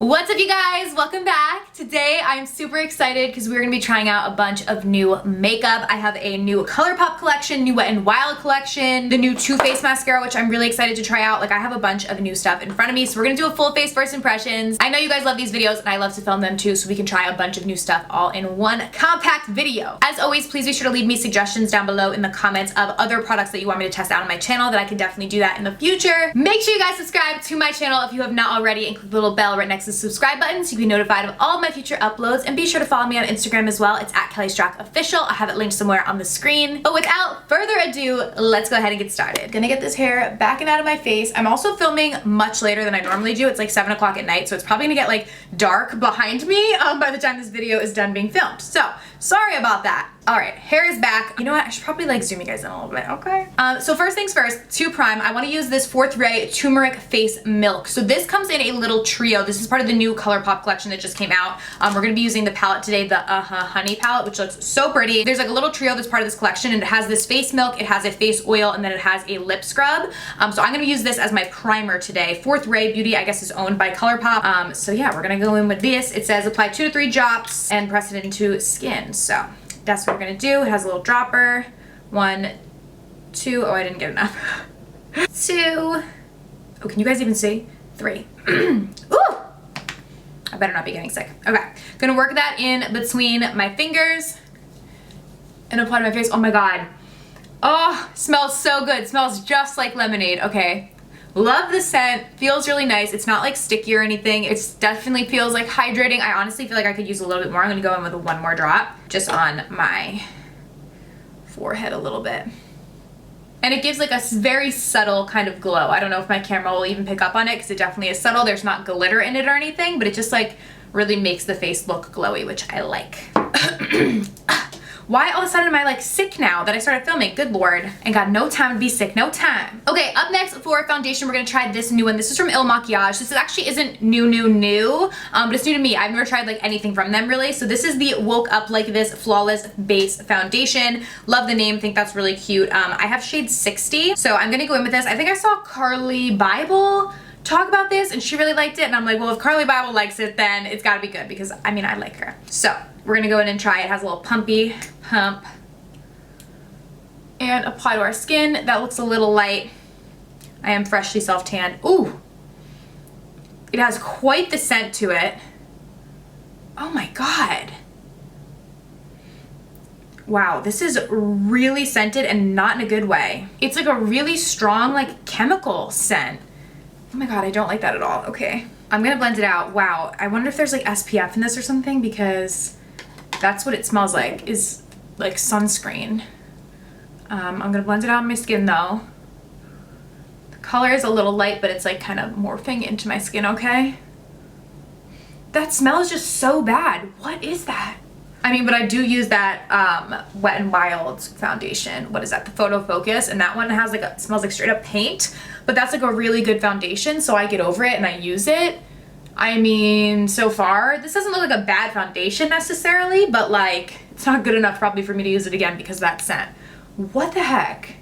What's up, you guys? Welcome back. Today I'm super excited because we're gonna be trying out a bunch of new makeup. I have a new Colourpop collection, new Wet n Wild collection, the new Too Faced mascara, which I'm really excited to try out. Like, I have a bunch of new stuff in front of me, so we're gonna do a full face first impressions. I know you guys love these videos and I love to film them too, so we can try a bunch of new stuff all in one compact video. As always, please be sure to leave me suggestions down below in the comments of other products that you want me to test out on my channel, that I can definitely do that in the future. Make sure you guys subscribe to my channel if you have not already, and click the little bell right next to the subscribe button so you can be notified of all of my future uploads. And be sure to follow me on Instagram as well. It's at Strack Official. I have it linked somewhere on the screen. But without further ado, let's go ahead and get started. Gonna get this hair back and out of my face. I'm also filming much later than I normally do. It's like 7 o'clock at night, so it's probably gonna get like dark behind me by the time this video is done being filmed. So sorry about that. All right, hair is back. You know what? I should probably like zoom you guys in a little bit, okay? So first things first, to prime, I want to use this 4th Ray Turmeric Face Milk. So this comes in a little trio. This is part of the new Colourpop collection that just came out. We're gonna be using the palette today, the Honey palette, which looks so pretty. There's like a little trio that's part of this collection, and it has this face milk, it has a face oil, and then it has a lip scrub. So I'm gonna use this as my primer today. 4th Ray Beauty, I guess, is owned by Colourpop. So yeah, we're gonna go in with this. It says apply 2 to 3 drops and press it into skin. So that's what we're gonna do. It has a little dropper. 1, 2, oh, I didn't get enough. 2, oh, can you guys even see? 3. Ooh! I better not be getting sick. Okay, gonna work that in between my fingers and apply to my face. Oh my God. Oh, smells so good. Smells just like lemonade. Okay. Love the scent, feels really nice. It's not like sticky or anything. It definitely feels like hydrating. I honestly feel like I could use a little bit more. I'm gonna go in with 1 more drop just on my forehead a little bit. And it gives like a very subtle kind of glow. I don't know if my camera will even pick up on it because it definitely is subtle. There's not glitter in it or anything, but it just like really makes the face look glowy, which I like. Why all of a sudden am I like sick now that I started filming? Good Lord. And got no time to be sick, no time. Okay, up next for foundation, we're gonna try this new one. This is from Il Makiage. This actually isn't new, but it's new to me. I've never tried like anything from them really. So this is the Woke Up Like This Flawless Base Foundation. Love the name, think that's really cute. I have shade 60, so I'm gonna go in with this. I think I saw Carly Bible talk about this and she really liked it, and I'm like, well, if Carly Bible likes it, then it's gotta be good, because I mean, I like her. So we're gonna go in and try it. It has a little pumpy pump and apply to our skin. That looks a little light. I am freshly self-tanned. Ooh, it has quite the scent to it. Oh my God. Wow, this is really scented and not in a good way. It's like a really strong like chemical scent. Oh my God, I don't like that at all. Okay, I'm gonna blend it out. Wow, I wonder if there's like SPF in this or something, because that's what it smells like, is like sunscreen. I'm gonna blend it out on my skin though. The color is a little light, but it's like kind of morphing into my skin, okay? That smell is just so bad. What is that? I mean, but I do use that Wet n Wild foundation. What is that? The Photo Focus, and that one has like it smells like straight up paint, but that's like a really good foundation, so I get over it and I use it. I mean, so far, this doesn't look like a bad foundation necessarily, but like, it's not good enough probably for me to use it again because of that scent. What the heck?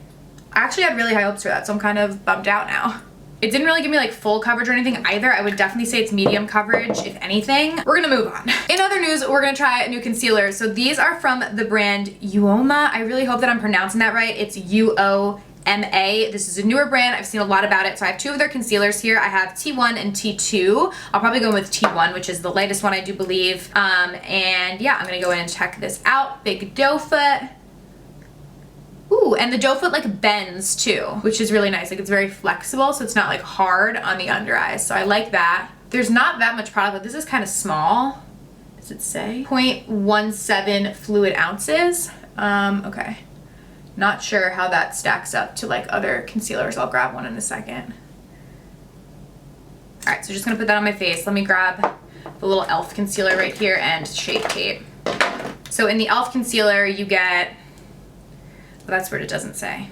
I actually had really high hopes for that, so I'm kind of bummed out now. It didn't really give me like full coverage or anything either. I would definitely say it's medium coverage, if anything. We're gonna move on. In other news, we're gonna try a new concealer. So these are from the brand Uoma. I really hope that I'm pronouncing that right. It's Uoma. This is a newer brand. I've seen a lot about it. So I have 2 of their concealers here. I have T1 and T2. I'll probably go with T1, which is the lightest one, I do believe. And yeah, I'm gonna go in and check this out. Big doe foot. Ooh, and the doe foot like bends too, which is really nice. Like, it's very flexible, so it's not like hard on the under eyes. So I like that. There's not that much product, but this is kind of small. Does it say? 0.17 fluid ounces. Okay. Not sure how that stacks up to like other concealers. I'll grab one in a second. All right, so just gonna put that on my face. Let me grab the little e.l.f. concealer right here and Shape Tape. So in the e.l.f. concealer, you get, well, that's where it doesn't say.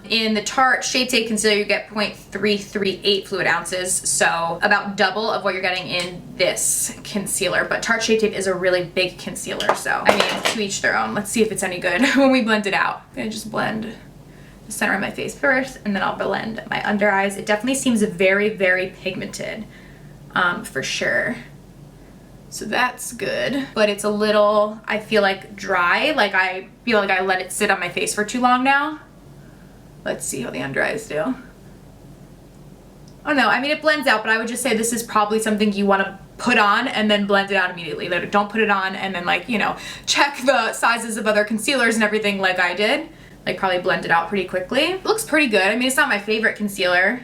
In the Tarte Shape Tape concealer, you get 0.338 fluid ounces, so about double of what you're getting in this concealer. But Tarte Shape Tape is a really big concealer, so I mean, to each their own. Let's see if it's any good when we blend it out. I'm gonna just blend the center of my face first, and then I'll blend my under eyes. It definitely seems very, very pigmented, for sure. So that's good, but it's a little, I feel like dry. Like I feel like I let it sit on my face for too long now. Let's see how the under eyes do. Oh no, I mean it blends out, but I would just say this is probably something you want to put on and then blend it out immediately. Like don't put it on and then like, you know, check the sizes of other concealers and everything like I did. Like probably blend it out pretty quickly. It looks pretty good. I mean, it's not my favorite concealer,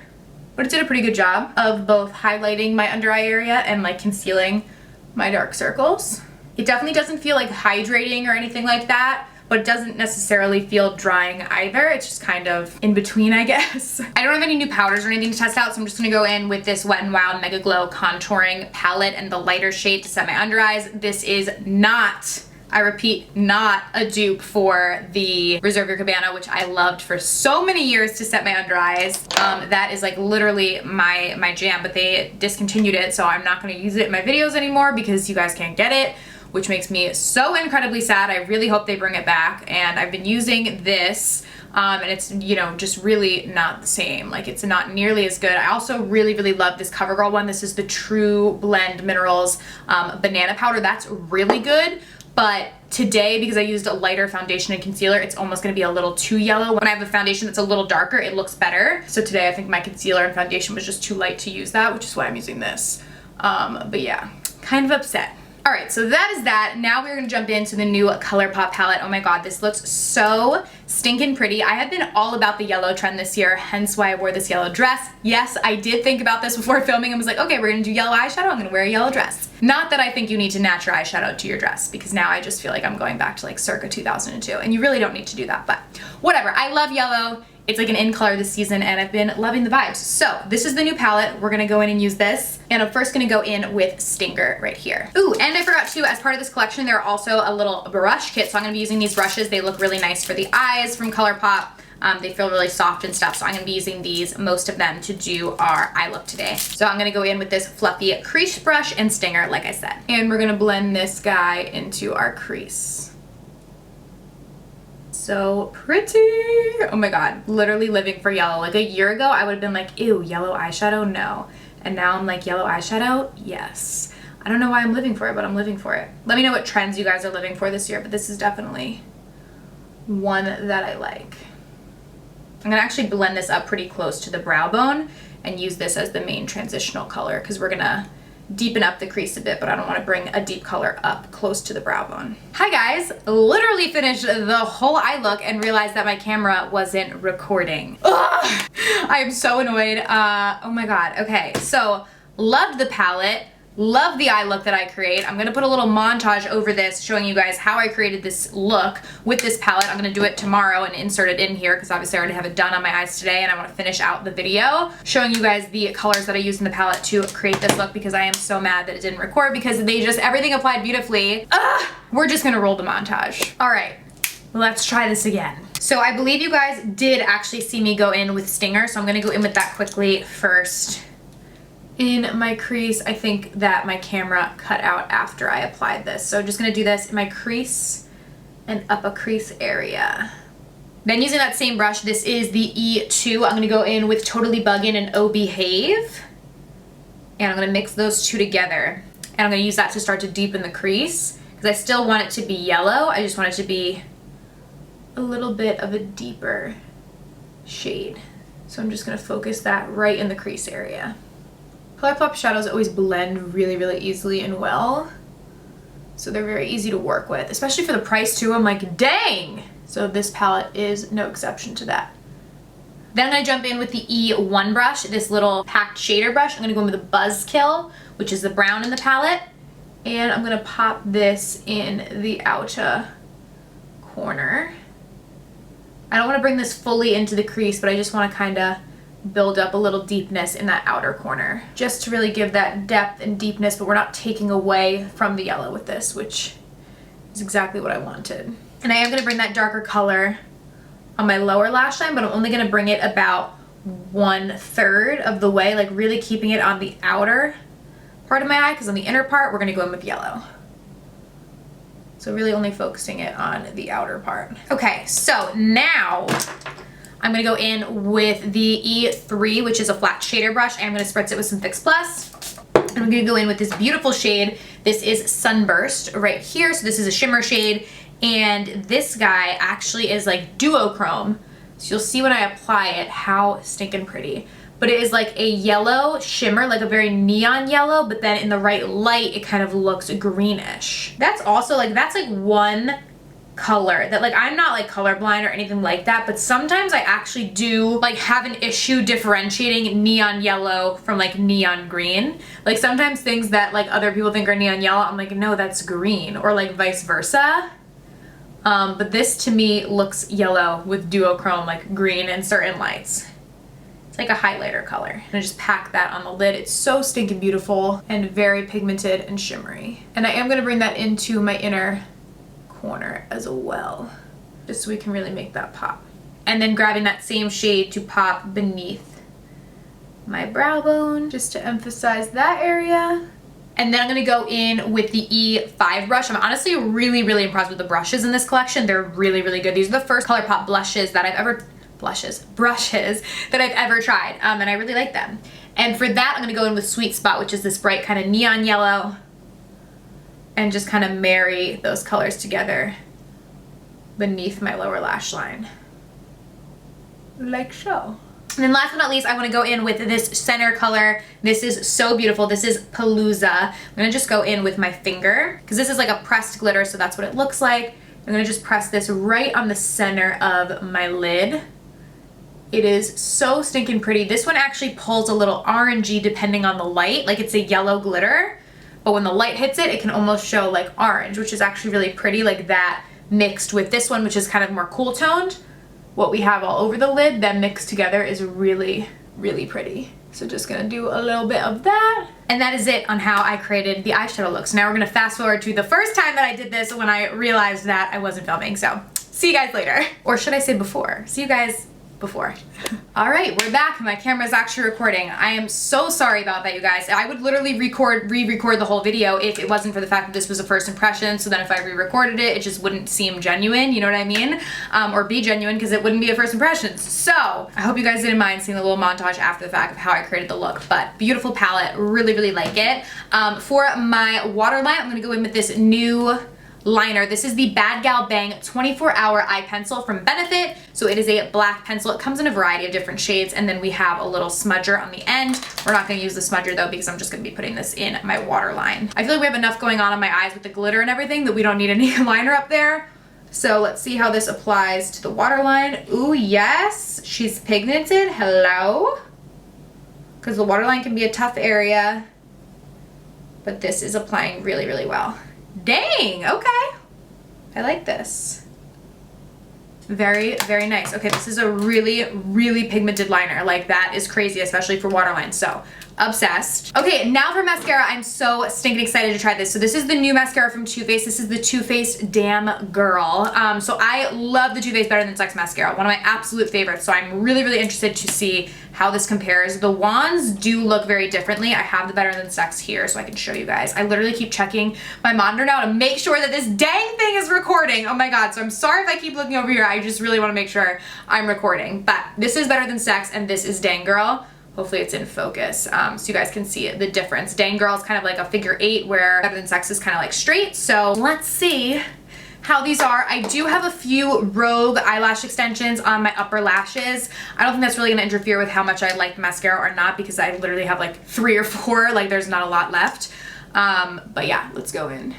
but it did a pretty good job of both highlighting my under eye area and like concealing my dark circles. It definitely doesn't feel like hydrating or anything like that, but it doesn't necessarily feel drying either. It's just kind of in between, I guess. I don't have any new powders or anything to test out, so I'm just gonna go in with this Wet n Wild Mega Glow contouring palette and the lighter shade to set my under eyes. This is not, I repeat, not a dupe for the Reserve Your Cabana, which I loved for so many years to set my under eyes. That is like literally my jam, but they discontinued it, so I'm not gonna use it in my videos anymore because you guys can't get it, which makes me so incredibly sad. I really hope they bring it back, and I've been using this and it's, you know, just really not the same. Like it's not nearly as good. I also really love this CoverGirl one. This is the True Blend Minerals banana powder. That's really good, but today, because I used a lighter foundation and concealer, it's almost gonna be a little too yellow. When I have a foundation that's a little darker, it looks better. So today I think my concealer and foundation was just too light to use that, which is why I'm using this. But yeah, kind of upset. All right, so that is that. Now we're gonna jump into the new Colourpop palette. Oh my God, this looks so stinking pretty. I have been all about the yellow trend this year, hence why I wore this yellow dress. Yes, I did think about this before filming and was like, okay, we're gonna do yellow eyeshadow, I'm gonna wear a yellow dress. Not that I think you need to match your eyeshadow to your dress, because now I just feel like I'm going back to like circa 2002, and you really don't need to do that, but whatever. I love yellow. It's like an in color this season, and I've been loving the vibes. So this is the new palette. We're gonna go in and use this. And I'm first gonna go in with Stinger right here. Ooh, and I forgot to, as part of this collection, there are also a little brush kit. So I'm gonna be using these brushes. They look really nice for the eyes from Colourpop. They feel really soft and stuff. So I'm gonna be using these, most of them, to do our eye look today. So I'm gonna go in with this fluffy crease brush and Stinger, like I said. And we're gonna blend this guy into our crease. So pretty. Oh my God, literally living for yellow. Like a year ago, I would have been like, ew, yellow eyeshadow, no. And now I'm like, yellow eyeshadow, yes. I don't know why I'm living for it, but I'm living for it. Let me know what trends you guys are living for this year, but this is definitely one that I like. I'm gonna actually blend this up pretty close to the brow bone and use this as the main transitional color, because we're gonna deepen up the crease a bit, but I don't want to bring a deep color up close to the brow bone. Hi guys, literally finished the whole eye look and realized that my camera wasn't recording. Ugh! I am so annoyed. Oh my God. Okay, so loved the palette. Love the eye look that I create. I'm gonna put a little montage over this showing you guys how I created this look with this palette. I'm gonna do it tomorrow and insert it in here because obviously I already have it done on my eyes today, and I wanna finish out the video showing you guys the colors that I used in the palette to create this look, because I am so mad that it didn't record because they just, everything applied beautifully. Ugh! We're just gonna roll the montage. All right, let's try this again. So I believe you guys did actually see me go in with Stinger, so I'm gonna go in with that quickly first. In my crease, I think that my camera cut out after I applied this. So I'm just gonna do this in my crease and upper crease area. Then using that same brush, this is the E2. I'm gonna go in with Totally Buggin' and Oh Behave. And I'm gonna mix those two together. And I'm gonna use that to start to deepen the crease, because I still want it to be yellow. I just want it to be a little bit of a deeper shade. So I'm just gonna focus that right in the crease area. Colourpop shadows always blend really easily and well, so they're very easy to work with, especially for the price too. I'm like, dang! So this palette is no exception to that. Then I'm gonna jump in with the E1 brush, this little packed shader brush. I'm gonna go in with a Buzzkill, which is the brown in the palette, and I'm gonna pop this in the outer corner. I don't wanna bring this fully into the crease, but I just wanna kinda build up a little deepness in that outer corner, just to really give that depth and deepness, but we're not taking away from the yellow with this, which is exactly what I wanted. And I am gonna bring that darker color on my lower lash line, but I'm only gonna bring it about 1/3 of the way, like really keeping it on the outer part of my eye, because on the inner part, we're gonna go in with yellow. So really only focusing it on the outer part. Okay, so now I'm gonna go in with the E3, which is a flat shader brush, and I'm gonna spritz it with some Fix Plus. And I'm I'm gonna go in with this beautiful shade. This is Sunburst right here. So this is a shimmer shade. And this guy actually is like duochrome. So you'll see when I apply it how stinking pretty. But it is like a yellow shimmer, like a very neon yellow, but then in the right light, it kind of looks greenish. That's also like, that's like one color that like, I'm not like colorblind or anything like that, but sometimes I actually do like have an issue differentiating neon yellow from like neon green. Like sometimes things that like other people think are neon yellow, I'm like, no, that's green, or like vice versa. But this to me looks yellow with duochrome, like green in certain lights. Like a highlighter color. And I just pack that on the lid. It's so stinking beautiful and very pigmented and shimmery. And I am gonna bring that into my inner corner as well, just so we can really make that pop. And then grabbing that same shade to pop beneath my brow bone, just to emphasize that area. And then I'm gonna go in with the E5 brush. I'm honestly really, really impressed with the brushes in this collection. They're really, really good. These are the first Colourpop brushes that I've ever tried, and I really like them. And for that, I'm gonna go in with Sweet Spot, which is this bright kind of neon yellow, and just kind of marry those colors together beneath my lower lash line, like so. And then last but not least, I want to go in with this center color. This is so beautiful. This is Palooza. I'm gonna just go in with my finger, because this is like a pressed glitter, so that's what it looks like. I'm gonna just press this right on the center of my lid. It is so stinking pretty. This one actually pulls a little orangey depending on the light. Like it's a yellow glitter, but when the light hits it, it can almost show like orange, which is actually really pretty. Like that mixed with this one, which is kind of more cool toned. What we have all over the lid, then mixed together is really, really pretty. So just gonna do a little bit of that. And that is it on how I created the eyeshadow look. So now we're gonna fast forward to the first time that I did this when I realized that I wasn't filming. So see you guys later. Or should I say before? See you guys before. All right, we're back. My camera's actually recording. I am so sorry about that, you guys. I would literally re-record the whole video if it wasn't for the fact that this was a first impression, so then if I re-recorded it, it just wouldn't seem genuine, you know what I mean? Or be genuine, because it wouldn't be a first impression. So, I hope you guys didn't mind seeing the little montage after the fact of how I created the look, but beautiful palette, really, really like it. For my waterline, I'm gonna go in with this new liner. This is the BADgal Bang 24-hour eye pencil from Benefit. So it is a black pencil. It comes in a variety of different shades, and then we have a little smudger on the end. We're not gonna use the smudger though, because I'm just gonna be putting this in my waterline. I feel like we have enough going on my eyes with the glitter and everything that we don't need any liner up there. So let's see how this applies to the waterline. Ooh, yes, she's pigmented, hello. Because the waterline can be a tough area, but this is applying really, really well. Dang, okay. I like this. Very, very nice. Okay, this is a really, really pigmented liner. Like that is crazy, especially for waterline. So obsessed. Okay, now for mascara. I'm so stinking excited to try this. So this is the new mascara from Too Faced. This is the Too Faced Damn Girl. So I love the Too Faced Better Than Sex mascara. One of my absolute favorites. So I'm really, really interested to see how this compares. The wands do look very differently. I have the Better Than Sex here so I can show you guys. I literally keep checking my monitor now to make sure that this dang thing is recording. Oh my God, so I'm sorry if I keep looking over here. I just really wanna make sure I'm recording. But this is Better Than Sex and this is Dang Girl. Hopefully it's in focus so you guys can see the difference. Dang Girl is kind of like a figure 8 where Better Than Sex is kind of like straight. So let's see how these are. I do have a few Rogue eyelash extensions on my upper lashes. I don't think that's really gonna interfere with how much I like the mascara or not, because I literally have like 3 or 4, like there's not a lot left. But yeah, let's go in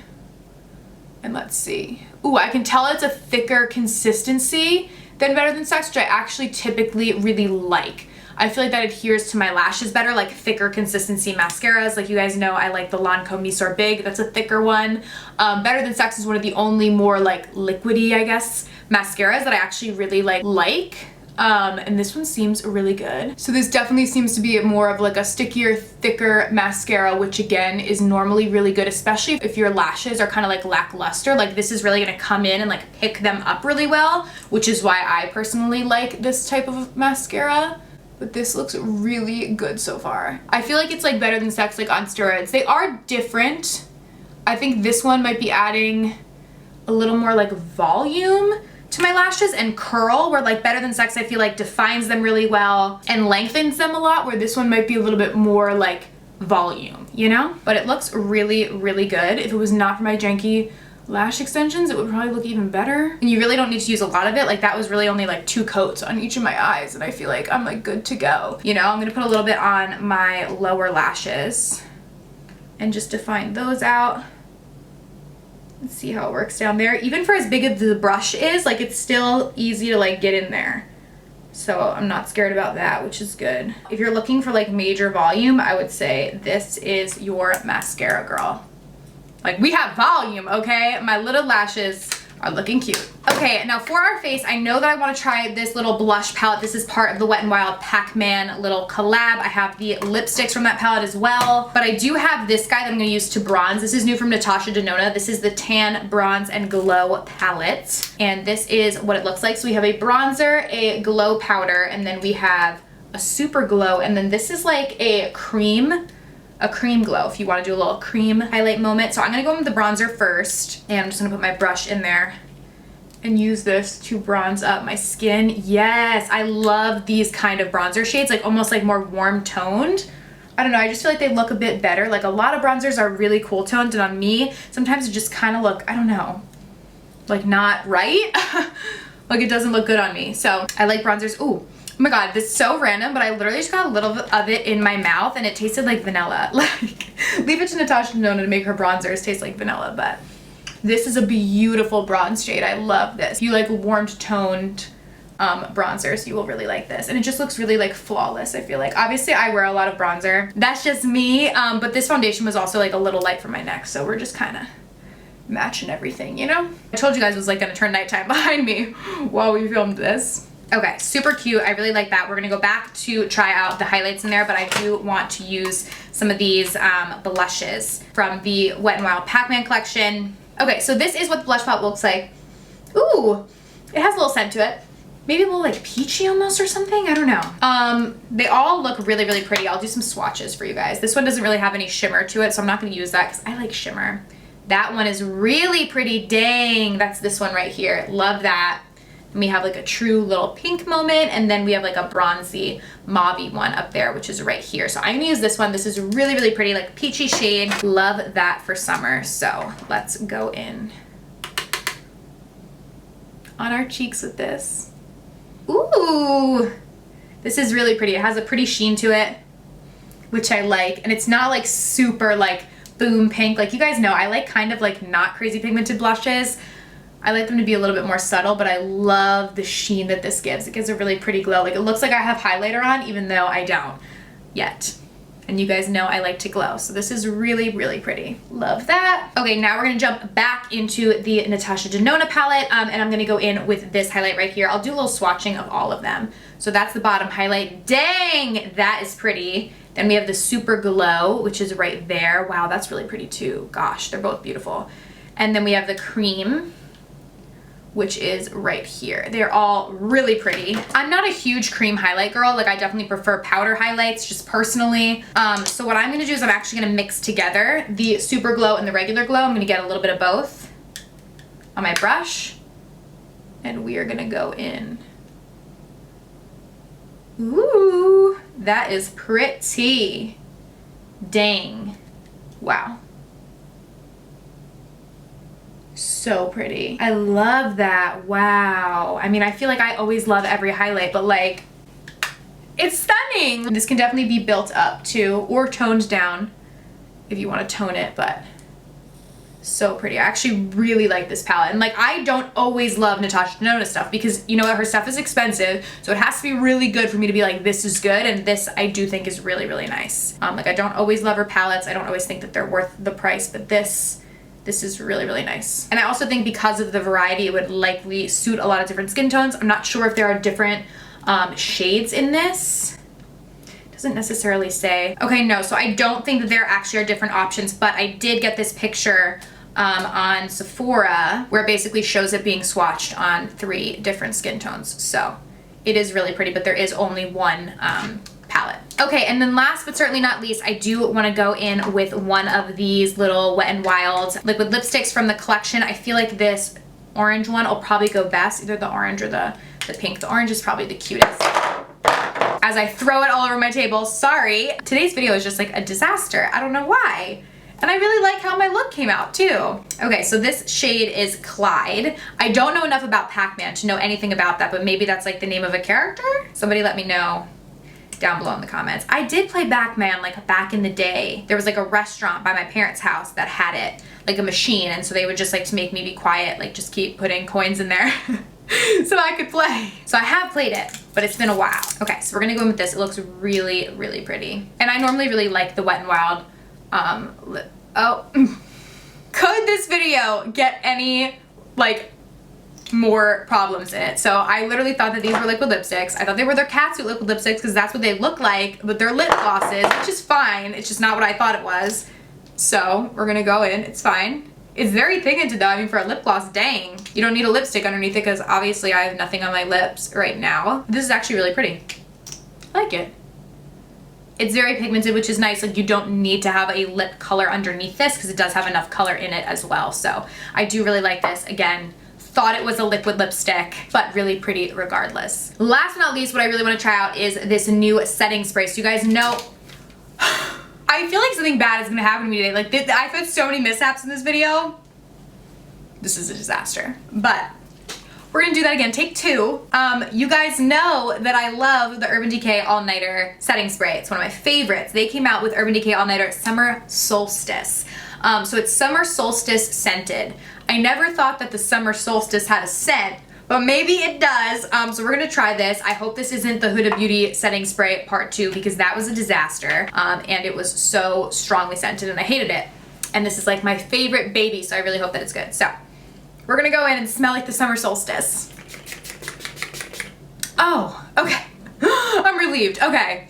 and let's see. Ooh, I can tell it's a thicker consistency than Better Than Sex, which I actually typically really like. I feel like that adheres to my lashes better, like thicker consistency mascaras. Like you guys know, I like the Lancome Missor Big. That's a thicker one. Better Than Sex is one of the only more like liquidy, I guess, mascaras that I actually really like. And this one seems really good. So this definitely seems to be more of like a stickier, thicker mascara, which again is normally really good, especially if your lashes are kind of like lackluster. Like this is really gonna come in and like pick them up really well, which is why I personally like this type of mascara. But this looks really good so far. I feel like it's like Better Than Sex, like on steroids. They are different. I think this one might be adding a little more like volume to my lashes and curl, where like Better Than Sex I feel like defines them really well and lengthens them a lot, where this one might be a little bit more like volume. you know? But it looks really, really good. If it was not for my janky lash extensions, it would probably look even better. And you really don't need to use a lot of it. Like that was really only like 2 coats on each of my eyes, and I feel like I'm like good to go. You know, I'm gonna put a little bit on my lower lashes and just define those out. Let's see how it works down there. Even for as big as the brush is, like it's still easy to like get in there. So I'm not scared about that, which is good. If you're looking for like major volume, I would say this is your mascara, girl. Like we have volume, okay? My little lashes are looking cute. Okay, now for our face, I know that I want to try this little blush palette. This is part of the Wet n Wild Pac-Man little collab. I have the lipsticks from that palette as well, but I do have this guy that I'm going to use to bronze. This is new from Natasha Denona. This is the Tan, Bronze, and Glow palette, and this is what it looks like. So we have a bronzer, a glow powder, and then we have a super glow, and then this is like a cream glow if you want to do a little cream highlight moment. So I'm going to go in with the bronzer first, and I'm just going to put my brush in there and use this to bronze up my skin. Yes, I love these kind of bronzer shades, like almost like more warm toned. I don't know, I just feel like they look a bit better. Like a lot of bronzers are really cool toned, and on me, sometimes it just kind of look, I don't know, like not right. Like it doesn't look good on me. So I like bronzers. Ooh. Oh my god, this is so random, but I literally just got a little bit of it in my mouth and it tasted like vanilla. Like, leave it to Natasha Denona to make her bronzers taste like vanilla, but this is a beautiful bronze shade. I love this. If you like warmed toned bronzers, you will really like this. And it just looks really like flawless, I feel like. Obviously, I wear a lot of bronzer. That's just me, but this foundation was also like a little light for my neck, so we're just kind of matching everything, you know? I told you guys it was like gonna turn nighttime behind me while we filmed this. Okay, super cute. I really like that. We're gonna go back to try out the highlights in there, but I do want to use some of these blushes from the Wet n Wild Pac-Man collection. Okay, so this is what the blush palette looks like. Ooh, it has a little scent to it. Maybe a little like peachy almost or something, I don't know. They all look really, really pretty. I'll do some swatches for you guys. This one doesn't really have any shimmer to it, so I'm not gonna use that because I like shimmer. That one is really pretty. Dang, that's this one right here. Love that. And we have like a true little pink moment, and then we have like a bronzy mauvey one up there, which is right here. So I'm gonna use this one. This is really, really pretty, like peachy shade. Love that for summer. So let's go in on our cheeks with this. Ooh, this is really pretty. It has a pretty sheen to it, which I like. And it's not like super like boom pink. Like you guys know, I like kind of like not crazy pigmented blushes. I like them to be a little bit more subtle, but I love the sheen that this gives. It gives a really pretty glow. Like it looks like I have highlighter on, even though I don't yet. And you guys know I like to glow. So this is really, really pretty. Love that. Okay, now we're gonna jump back into the Natasha Denona palette, and I'm gonna go in with this highlight right here. I'll do a little swatching of all of them. So that's the bottom highlight. Dang, that is pretty. Then we have the Super Glow, which is right there. Wow, that's really pretty too. Gosh, they're both beautiful. And then we have the Cream, which is right here. They're all really pretty. I'm not a huge cream highlight girl. Like I definitely prefer powder highlights just personally. So what I'm gonna do is I'm actually gonna mix together the Super Glow and the regular glow. I'm gonna get a little bit of both on my brush, and we are gonna go in. Ooh, that is pretty. Dang, wow. So pretty. I love that. Wow. I mean, I feel like I always love every highlight, but like, it's stunning. This can definitely be built up too, or toned down if you want to tone it, but so pretty. I actually really like this palette. And like, I don't always love Natasha Denona stuff because you know what, her stuff is expensive, so it has to be really good for me to be like, this is good. And this I do think is really, really nice. Like I don't always love her palettes. I don't always think that they're worth the price, but this is really, really nice. And I also think because of the variety, it would likely suit a lot of different skin tones. I'm not sure if there are different shades in this. Doesn't necessarily say. Okay, no, so I don't think that there actually are different options, but I did get this picture on Sephora where it basically shows it being swatched on 3 different skin tones. So it is really pretty, but there is only one palette. Okay, and then last but certainly not least, I do want to go in with one of these little Wet n Wild liquid lipsticks from the collection. I feel like this orange one will probably go best, either the orange or the pink. The orange is probably the cutest. I as I throw it all over my table. Sorry. Today's video is just like a disaster. I don't know why. And I really like how my look came out too. Okay, so this shade is Clyde. I don't know enough about Pac-Man to know anything about that, but maybe that's like the name of a character? Somebody let me know down below in the comments. I did play Pac-Man like back in the day. There was like a restaurant by my parents' house that had it, like a machine, and so they would just like to make me be quiet, like just keep putting coins in there so I could play. So I have played it, but it's been a while. Okay, so we're gonna go in with this. It looks really, really pretty. And I normally really like the Wet n Wild could this video get any like more problems in it? So I literally thought that these were liquid lipsticks. I thought they were their catsuit liquid lipsticks because that's what they look like, but they're lip glosses, which is fine. It's just not what I thought it was. So we're gonna go in, it's fine. It's very pigmented though. I mean, for a lip gloss, dang. You don't need a lipstick underneath it because obviously I have nothing on my lips right now. This is actually really pretty. I like it. It's very pigmented, which is nice. Like, you don't need to have a lip color underneath this because it does have enough color in it as well. So I do really like this. Again, thought it was a liquid lipstick, but really pretty regardless. Last but not least, what I really want to try out is this new setting spray. So you guys know, I feel like something bad is gonna happen to me today. Like, I've had so many mishaps in this video. This is a disaster, but we're gonna do that again, take two. You guys know that I love the Urban Decay All Nighter setting spray. It's one of my favorites. They came out with Urban Decay All Nighter Summer Solstice. So it's Summer Solstice scented. I never thought that the Summer Solstice had a scent, but maybe it does. So we're gonna try this. I hope this isn't the Huda Beauty setting spray part 2 because that was a disaster. And it was so strongly scented and I hated it. And this is like my favorite baby, so I really hope that it's good. So we're gonna go in and smell like the summer solstice. Oh, okay. I'm relieved. Okay.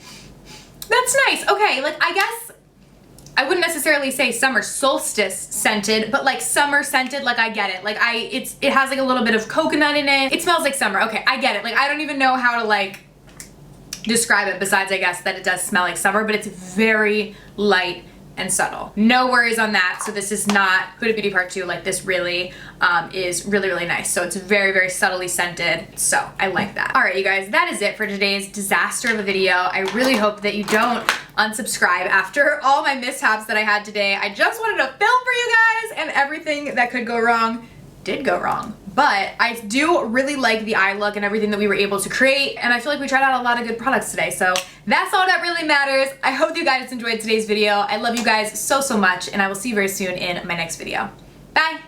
That's nice. Okay, like I guess I wouldn't necessarily say summer solstice scented, but like summer scented, like I get it. Like it has like a little bit of coconut in it. It smells like summer. Okay, I get it. Like I don't even know how to like describe it besides I guess that it does smell like summer, but it's very light and subtle. No worries on that. So this is not Huda Beauty Part 2. Like this really is really, really nice. So it's very, very subtly scented. So I like that. All right, you guys, that is it for today's disaster of a video. I really hope that you don't unsubscribe after all my mishaps that I had today. I just wanted to film for you guys and everything that could go wrong did go wrong. But I do really like the eye look and everything that we were able to create, and I feel like we tried out a lot of good products today, so that's all that really matters. I hope you guys enjoyed today's video. I love you guys so, so much, and I will see you very soon in my next video. Bye!